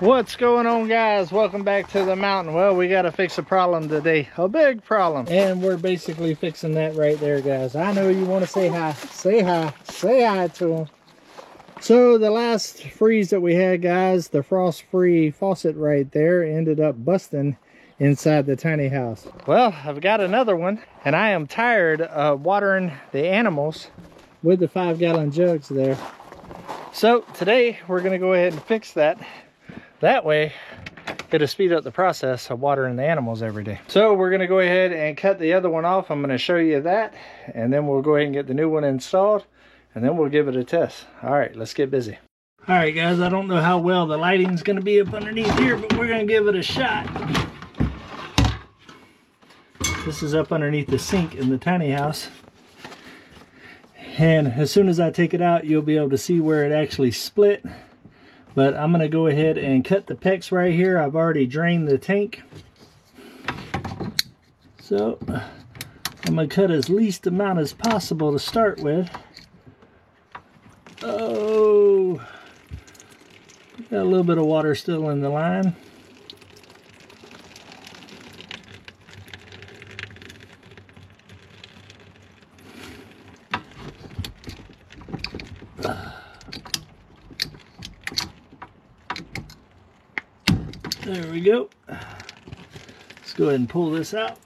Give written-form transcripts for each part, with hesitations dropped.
What's going on, guys? Welcome back to the mountain. Well, we got to fix a problem today, a big problem, and we're basically fixing that right there, guys. I know you want to say hi, say hi to them. So the last freeze that we had, guys, the frost-free faucet right there ended up busting inside the tiny house. Well, I've got another one, and I am tired of watering the animals with the 5-gallon jugs there. So today we're going to go ahead and fix that. That way, it'll speed up the process of watering the animals every day. So we're going to go ahead and cut the other one off. I'm going to show you that, and then we'll go ahead and get the new one installed, and then we'll give it a test. All right, let's get busy. All right, guys, I don't know how well the lighting's going to be up underneath here, but we're going to give it a shot. This is up underneath the sink in the tiny house. And as soon as I take it out, you'll be able to see where it actually split. But I'm going to go ahead and cut the PEX right here. I've already drained the tank. So I'm going to cut as least amount as possible to start with. Oh, got a little bit of water still in the line. There we go. Let's go ahead and pull this out.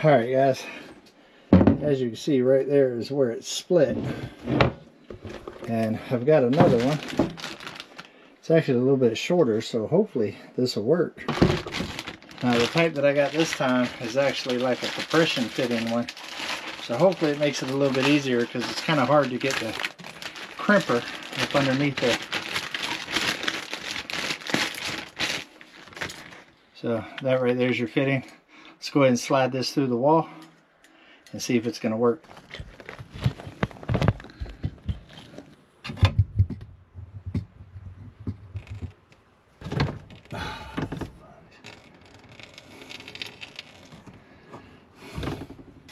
All right, guys. As you can see, right there is where it's split. And I've got another one. It's actually a little bit shorter, so hopefully this will work. Now, the type that I got this time is actually like a compression fitting one. So hopefully it makes it a little bit easier, because it's kind of hard to get the crimper up underneath there. So that right there is your fitting. Let's go ahead and slide this through the wall and see if it's going to work.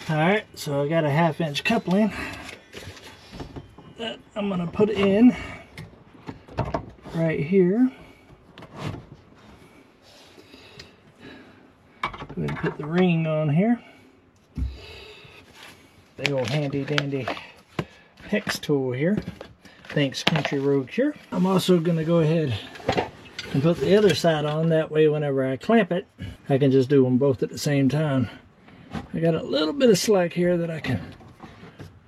Alright, so I got a 1/2-inch coupling that I'm going to put in right here. Go ahead and put the ring on here. Big old handy dandy PEX tool here. Thanks, Country Road Cure. I'm also going to go ahead and put the other side on. That way, whenever I clamp it, I can just do them both at the same time. I got a little bit of slack here that I can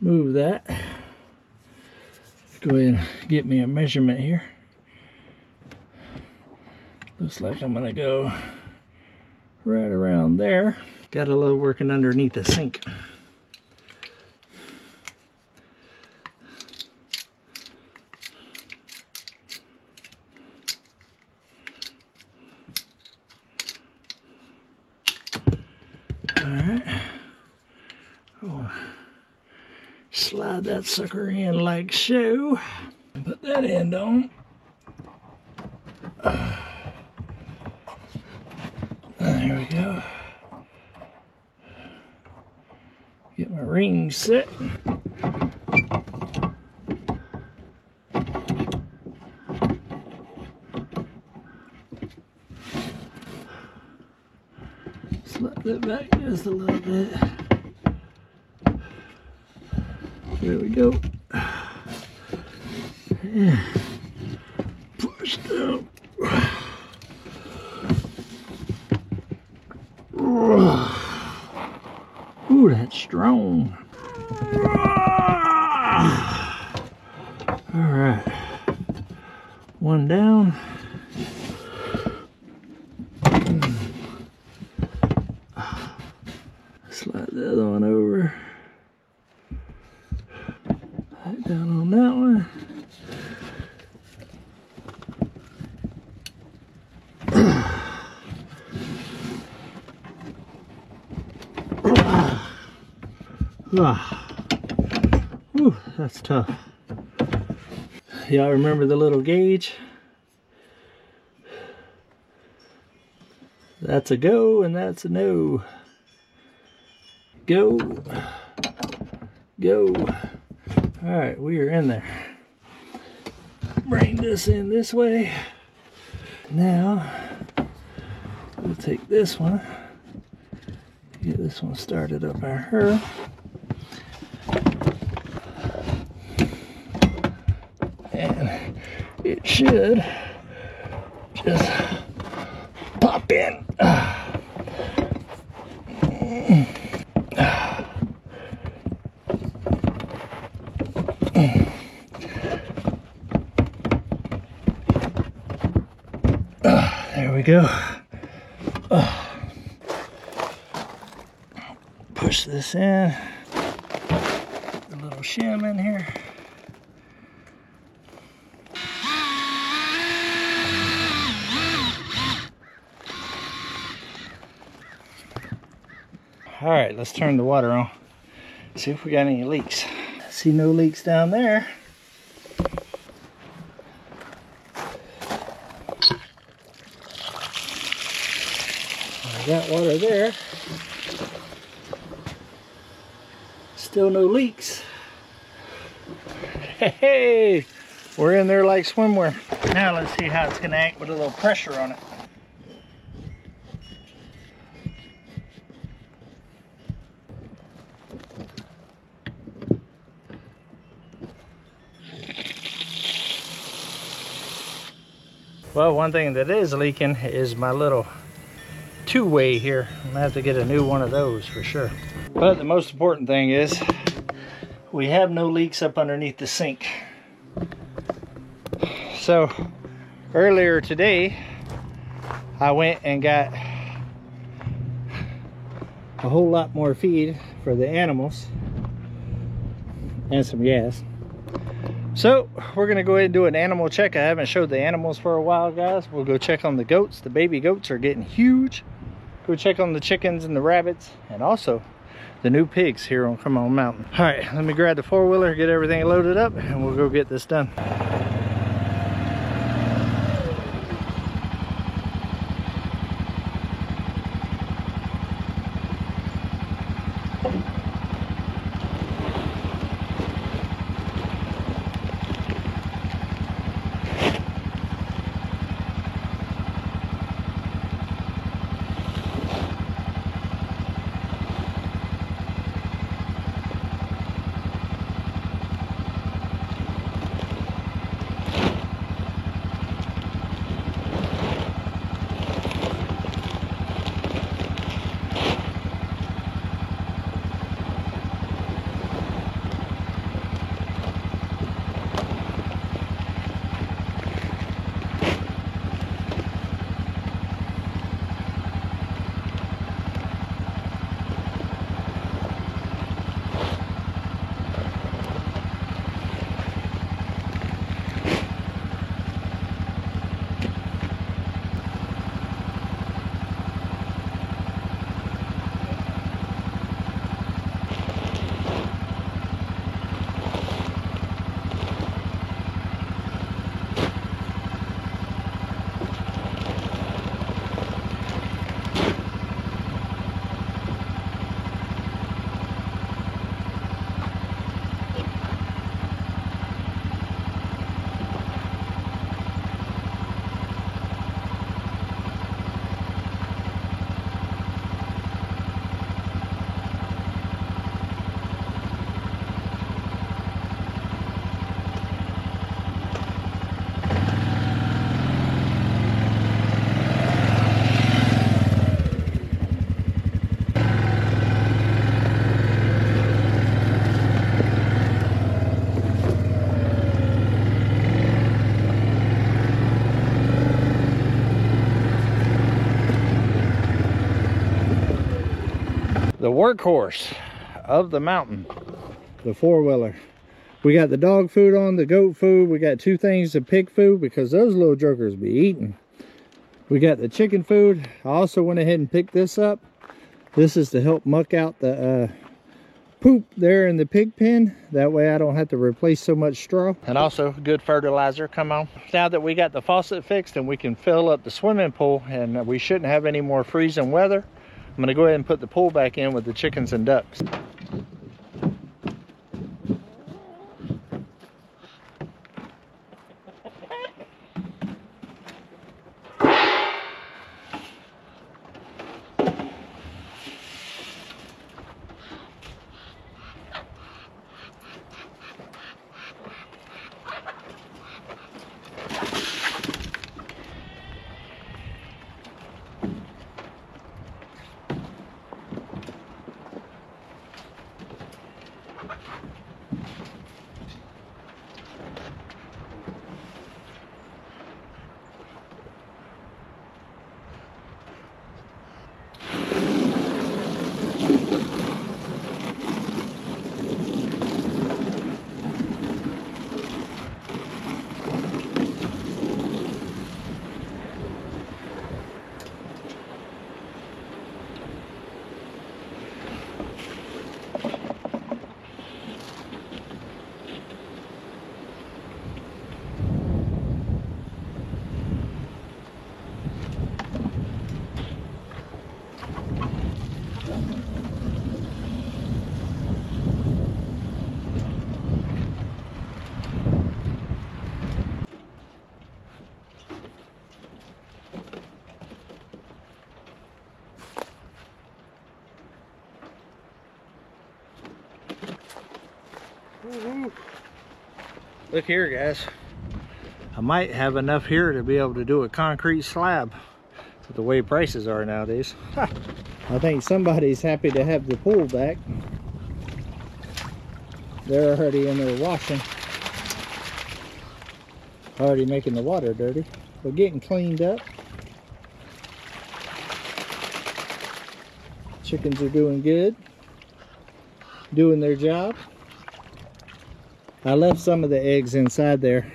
move that. Go ahead and get me a measurement here. Looks like I'm going to go right around there. Got a little working underneath the sink. Alright. Oh, slide that sucker in like so. Put that end on. There we go. Get my ring set. Slide that back just a little bit. There we go. Yeah. Push down. Ooh, that's strong. All right, one down. Slide the other one over. Right down on that one. Whew, that's tough. Y'all remember the little gauge? That's a go and that's a no. Go. Go. Alright, we are in there. bring this in this way. Now, we'll take this one, get this one started up our her. And it should just pop in. There we go. Push this in. A little shim in here. All right, let's turn the water on. See if we got any leaks. See no leaks down there. I got water there. Still no leaks. Hey, we're in there like swimwear. Now let's see how it's gonna act with a little pressure on it. Well, one thing that is leaking is my little two-way here. I'm gonna have to get a new one of those for sure. But the most important thing is we have no leaks up underneath the sink. So earlier today I went and got a whole lot more feed for the animals and some gas. So we're gonna go ahead and do an animal check. I haven't showed the animals for a while, guys. We'll go check on the goats. The baby goats are getting huge. Go check on the chickens and the rabbits, and also the new pigs here on Come On Mountain. All right, let me grab the four-wheeler, get everything loaded up, and we'll go get this done. The workhorse of the mountain, the four-wheeler. We got the dog food on, the goat food. We got two things of pig food because those little jokers be eating. We got the chicken food. I also went ahead and picked this up. This is to help muck out the poop there in the pig pen. That way I don't have to replace so much straw. And also good fertilizer. Come on. Now that we got the faucet fixed and we can fill up the swimming pool and we shouldn't have any more freezing weather, I'm gonna go ahead and put the pool back in with the chickens and ducks. Woo-hoo. Look here, guys. I might have enough here to be able to do a concrete slab with the way prices are nowadays. I think somebody's happy to have the pool back. They're already in there washing. Already making the water dirty. We're getting cleaned up. Chickens are doing good. Doing their job. I left some of the eggs inside there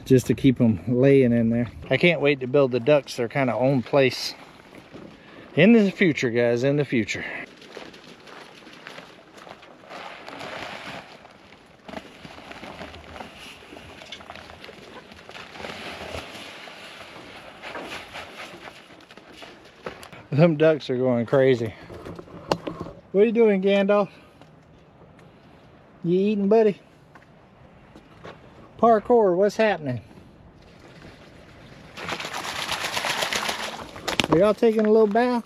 just to keep them laying in there. I can't wait to build the ducks their kind of own place in the future, guys, in the future. Them ducks are going crazy. What are you doing, Gandalf? You eating, buddy? Parkour, what's happening? Are y'all taking a little bath?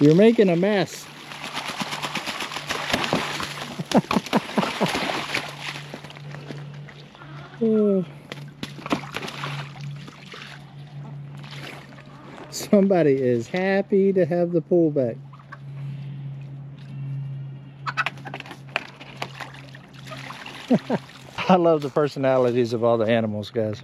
You're making a mess. Somebody is happy to have the pool back. I love the personalities of all the animals, guys.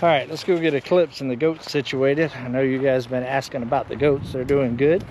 All right, let's go get Eclipse and the goats situated. I know you guys have been asking about the goats. They're doing good.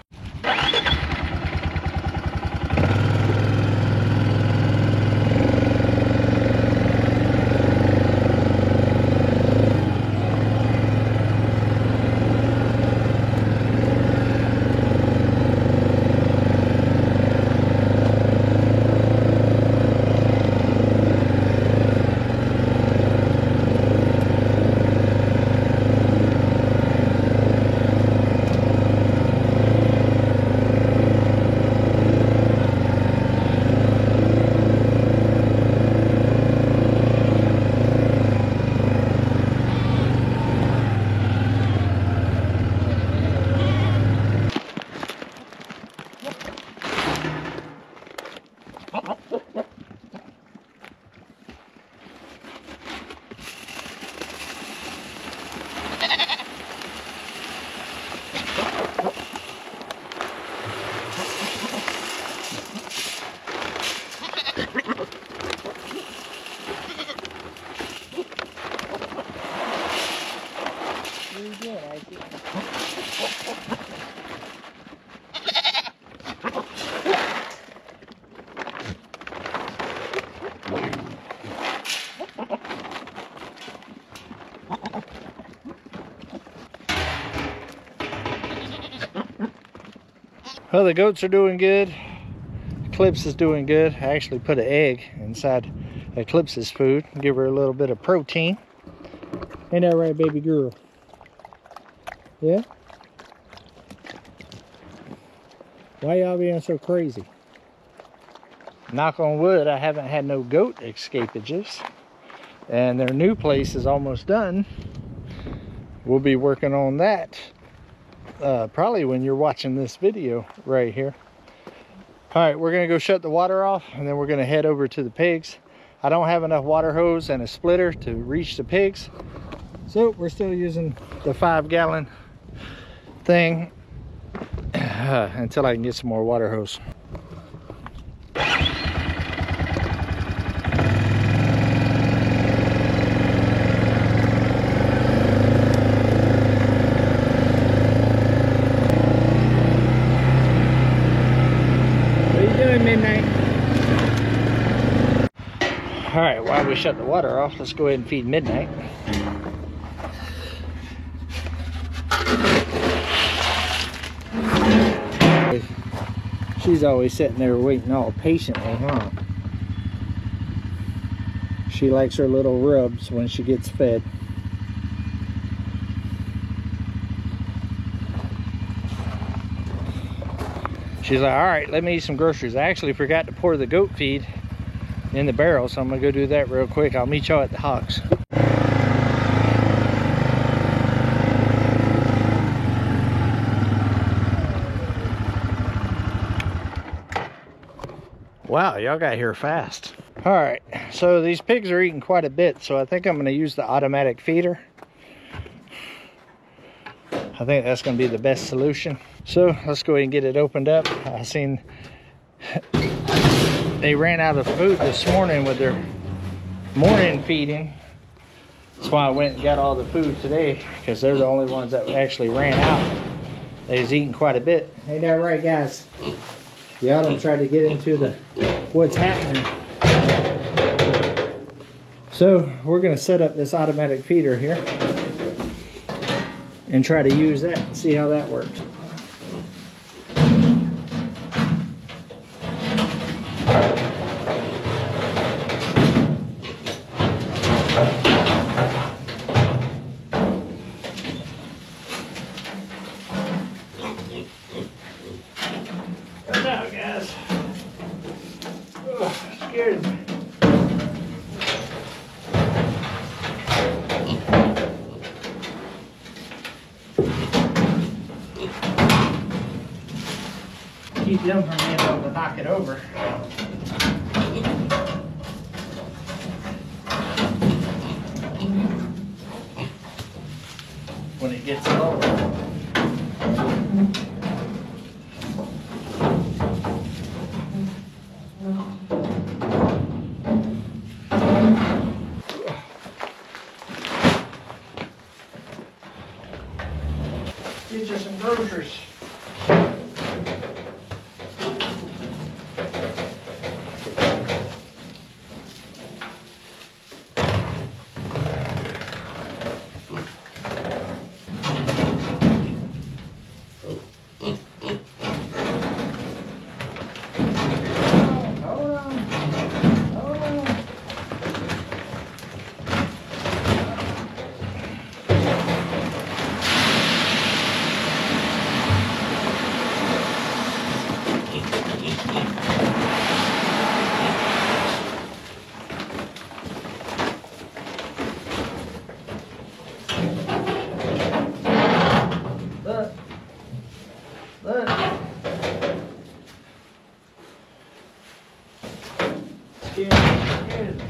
Well, the goats are doing good. Eclipse is doing good. I actually put an egg inside Eclipse's food. Give her a little bit of protein. Ain't that right, baby girl? Yeah? Why y'all being so crazy? Knock on wood, I haven't had no goat escapages. And their new place is almost done. We'll be working on that probably when you're watching this video right here. All right, we're gonna go shut the water off and then we're gonna head over to the pigs. I don't have enough water hose and a splitter to reach the pigs. So we're still using the 5-gallon thing until I can get some more water hose. Midnight. All right, while we shut the water off, let's go ahead and feed Midnight. She's always sitting there waiting all patiently, huh? She likes her little rubs when she gets fed. She's like, all right, let me eat some groceries. I actually forgot to pour the goat feed in the barrel, so I'm gonna go do that real quick. I'll meet y'all at the hogs. Wow, y'all got here fast. All right, so these pigs are eating quite a bit, so I think I'm gonna use the automatic feeder. I think that's gonna be the best solution. So let's go ahead and get it opened up. I seen they ran out of food this morning with their morning feeding. That's why I went and got all the food today, because they're the only ones that actually ran out. They was eating quite a bit. Ain't that right, guys? Y'all don't try to get into the what's happening. So we're gonna set up this automatic feeder here and try to use that and see how that works. Watch out, guys. Oh, scared me. Keep them from being able to knock it over. When it gets lower. Get you some groceries. Look. Scared.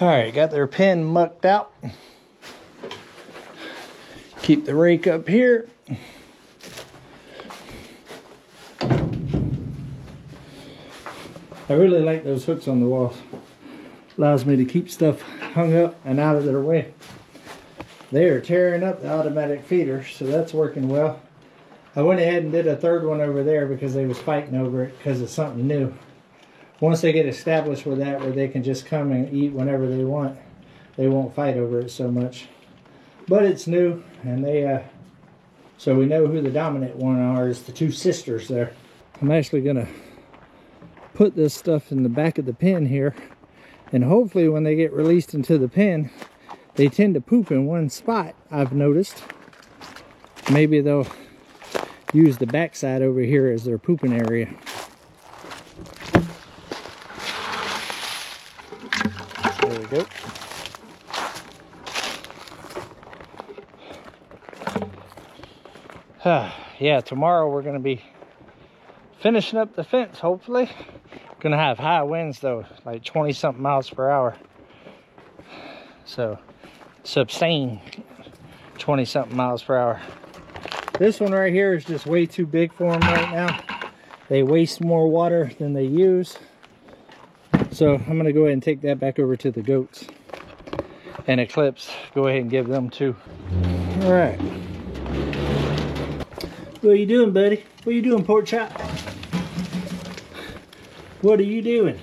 All right, got their pin mucked out. Keep the rake up here. I really like those hooks on the walls. Allows me to keep stuff hung up and out of their way. They are tearing up the automatic feeder, so that's working well. I went ahead and did a third one over there because they was fighting over it because it's something new. Once they get established with that, where they can just come and eat whenever they want, they won't fight over it so much. But it's new, and they so we know who the dominant one are, is the two sisters there. I'm actually gonna put this stuff in the back of the pen here, and hopefully when they get released into the pen, they tend to poop in one spot, I've noticed. Maybe they'll use the backside over here as their pooping area. There we go. Yeah, tomorrow we're going to be finishing up the fence, hopefully. Going to have high winds though, like 20-something miles per hour. So, sustain 20-something miles per hour. This one right here is just way too big for them right now. They waste more water than they use. So I'm going to go ahead and take that back over to the goats. And Eclipse, go ahead and give them two. All right. What are you doing, buddy? What are you doing, pork chop? What are you doing?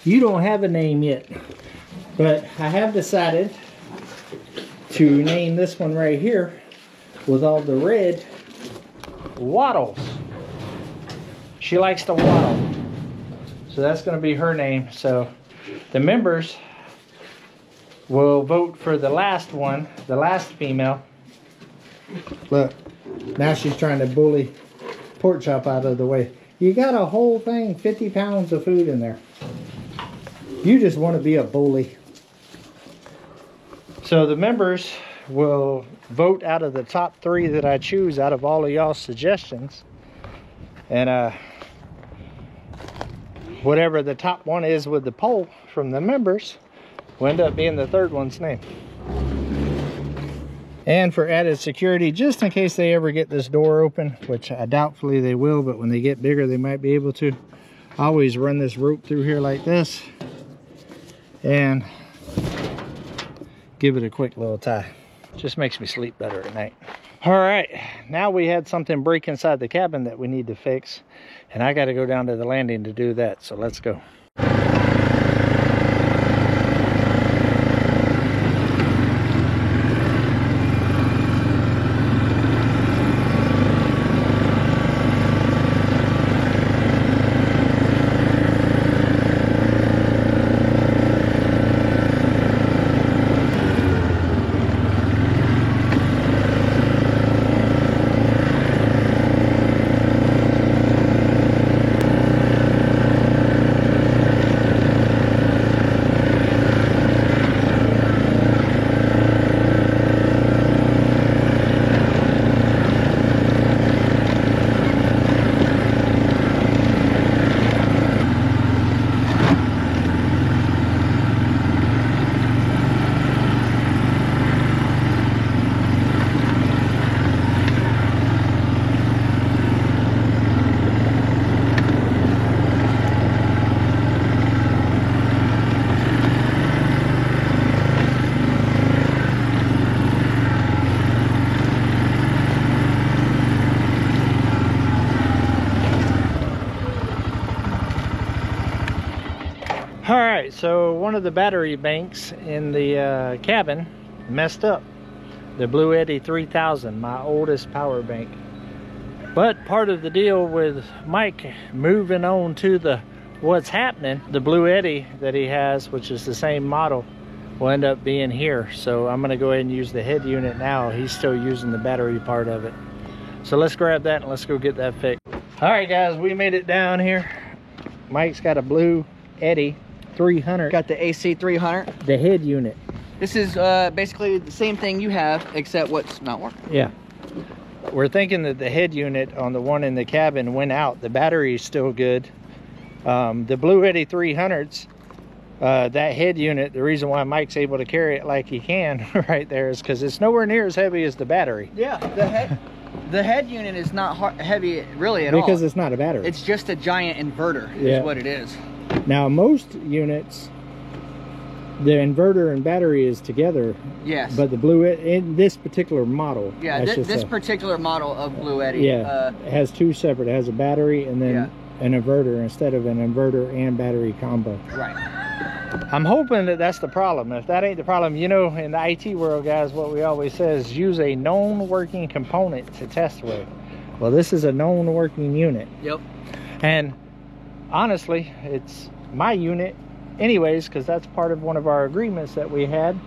You don't have a name yet. But I have decided to name this one right here with all the red Waddles. She likes to waddle. So that's going to be her name. So the members will vote for the last one, the last female. Look, now she's trying to bully pork chop out of the way. You got a whole thing, 50 pounds of food in there. You just want to be a bully. So the members will vote out of the top 3 that I choose out of all of y'all's suggestions. And whatever the top one is with the poll from the members will end up being the third one's name. And for added security, just in case they ever get this door open, which I doubtfully they will, but when they get bigger they might be able to, I always run this rope through here like this and give it a quick little tie. Just makes me sleep better at night. All right, now we had something break inside the cabin that we need to fix, and I got to go down to the landing to do that, so let's go. Alright, so one of the battery banks in the cabin messed up. The Bluetti 3000, my oldest power bank. But part of the deal with Mike moving on to the what's happening, the Bluetti that he has, which is the same model, will end up being here. So I'm going to go ahead and use the head unit now. He's still using the battery part of it. So let's grab that and let's go get that fixed. Alright guys, we made it down here. Mike's got a Bluetti 300. Got the AC 300. The head unit. This is basically the same thing you have, except what's not working. Yeah. We're thinking that the head unit on the one in the cabin went out. The battery is still good. The Bluetti 300s that head unit, the reason why Mike's able to carry it like he can right there is because it's nowhere near as heavy as the battery. Yeah, the head unit is not heavy really at all. Because it's not a battery. It's just a giant inverter is what it is. Now most units, the inverter and battery is together. Yes. But the Blue Yeti, in this particular model. Yeah, this particular model of Blue Yeti. Yeah, it has two separate. It has a battery and then an inverter instead of an inverter and battery combo. Right. I'm hoping that that's the problem. If that ain't the problem, you know, in the IT world, guys, what we always say is use a known working component to test with. Well, this is a known working unit. Yep. And honestly, it's my unit anyways, because that's part of one of our agreements that we had.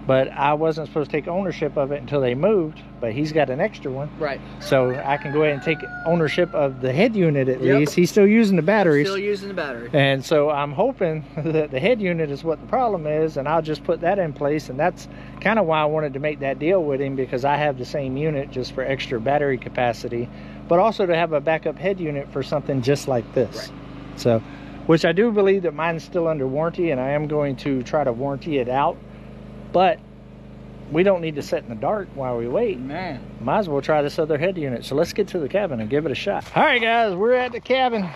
But I wasn't supposed to take ownership of it until they moved, but he's got an extra one. Right. So I can go ahead and take ownership of the head unit at least. He's still using the batteries. Still using the battery. And so I'm hoping that the head unit is what the problem is, and I'll just put that in place. And that's kind of why I wanted to make that deal with him, because I have the same unit just for extra battery capacity, but also to have a backup head unit for something just like this. Right. So, which I do believe that mine's still under warranty, and I am going to try to warranty it out. But we don't need to sit in the dark while we wait. Man. Might as well try this other head unit. So let's get to the cabin and give it a shot. All right, guys, we're at the cabin.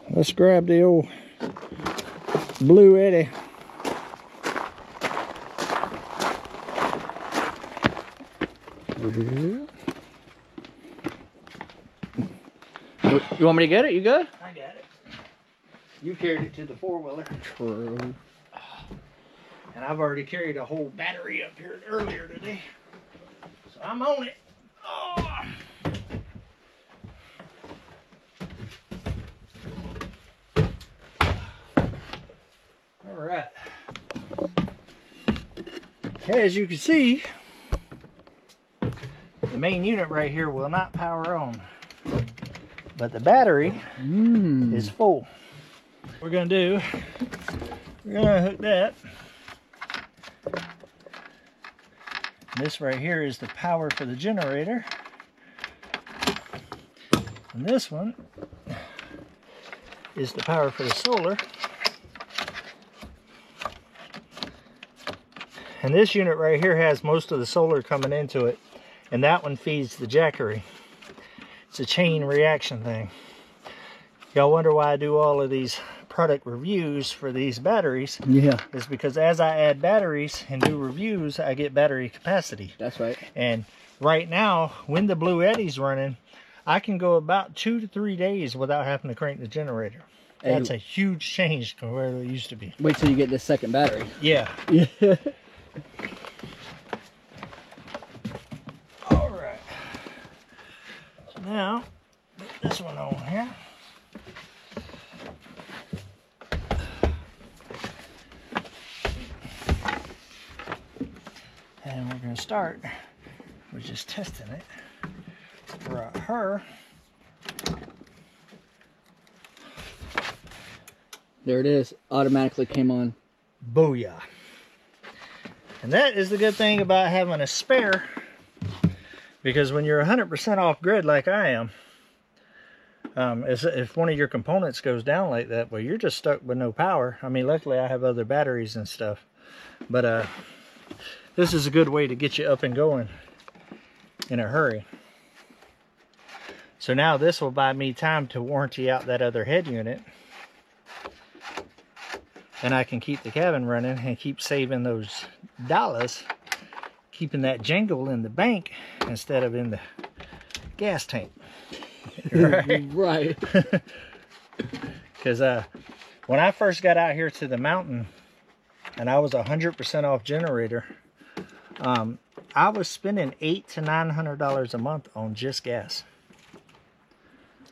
Let's grab the old Blue Yeti. You want me to get it? You good? I got it. You carried it to the four-wheeler. True. And I've already carried a whole battery up here earlier today. So I'm on it. Oh. All right. As you can see, the main unit right here will not power on. But the battery is full. What we're going to do, we're going to hook that. This right here is the power for the generator. And this one is the power for the solar. And this unit right here has most of the solar coming into it. And that one feeds the Jackery. It's a chain reaction thing. Y'all wonder why I do all of these product reviews for these batteries? Yeah. Is because as I add batteries and do reviews, I get battery capacity. That's right. And right now, when the Blue Yeti's running, I can go about 2 to 3 days without having to crank the generator. That's a huge change compared to what it used to be. Wait till you get this second battery. Yeah. Yeah. All right. So now, put this one on here. And we're going to start with just testing it for her. There it is. Automatically came on. Booyah. And that is the good thing about having a spare, because when you're 100% off grid like I am, if one of your components goes down like that, well, you're just stuck with no power. I mean, luckily I have other batteries and stuff, but this is a good way to get you up and going in a hurry. So now this will buy me time to warranty out that other head unit, and I can keep the cabin running and keep saving those dollars, keeping that jingle in the bank instead of in the gas tank. Right? Right. Because when I first got out here to the mountain and I was 100% off generator, I was spending $800 to $900 a month on just gas.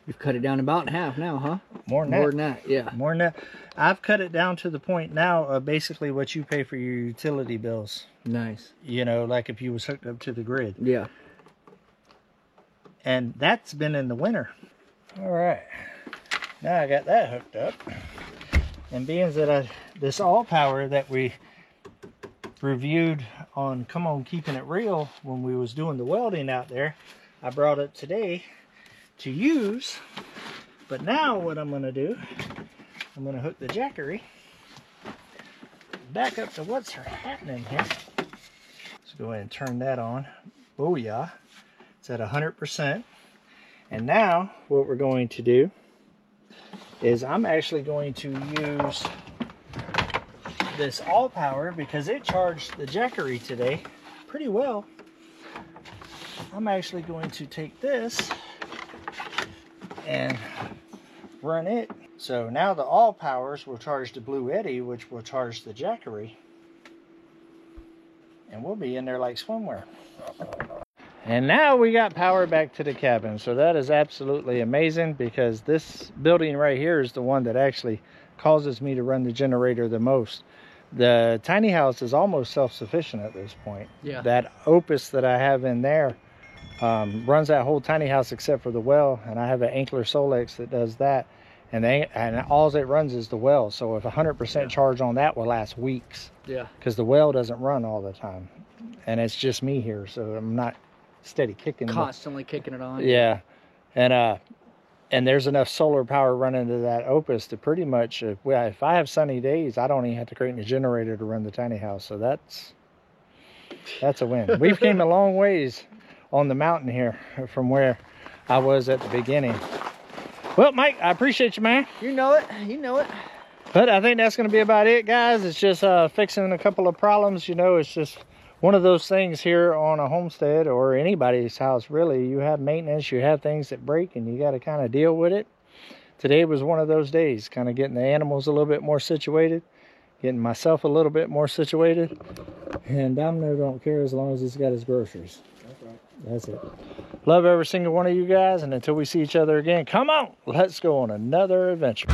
You've cut it down about in half now, huh? More than that. More than that, yeah. More than that. I've cut it down to the point now of basically what you pay for your utility bills. Nice. You know, like if you was hooked up to the grid. Yeah. And that's been in the winter. All right. Now I got that hooked up. And being that this all power that we reviewed on Come On Keeping It Real when we was doing the welding out there, I brought it today to use. But now what I'm going to do I'm going to hook the Jackery back up to what's happening here. Let's go ahead and turn that on. Booyah. It's at 100%. And now what we're going to do is I'm actually going to use this all power because it charged the Jackery today pretty well. I'm actually going to take this and run it. So now the all powers will charge the Blue Eddy, which will charge the Jackery. And we'll be in there like swimwear. And now we got power back to the cabin. So that is absolutely amazing because this building right here is the one that actually causes me to run the generator the most. The tiny house is almost self-sufficient at this point. Yeah. That Opus that I have in there runs that whole tiny house except for the well, and I have an Ankler Solex that does that, and all it runs is the well. So if 100% charge on that will last weeks. Yeah. Because the well doesn't run all the time, and it's just me here, so I'm not steady kicking. Constantly kicking it on. Yeah, and there's enough solar power running to that Opus to pretty much, if I have sunny days, I don't even have to create a generator to run the tiny house. So that's a win. We've came a long ways on the mountain here from where I was at the beginning. Well, Mike, I appreciate you, man. You know it. You know it. But I think that's going to be about it, guys. It's just fixing a couple of problems. You know, it's just one of those things here on a homestead or anybody's house, really. You have maintenance, you have things that break, and you got to kind of deal with it. Today was one of those days, kind of getting the animals a little bit more situated, getting myself a little bit more situated. And Domino don't care as long as he's got his groceries. That's right. That's it. Love every single one of you guys, and until we see each other again, come on, let's go on another adventure.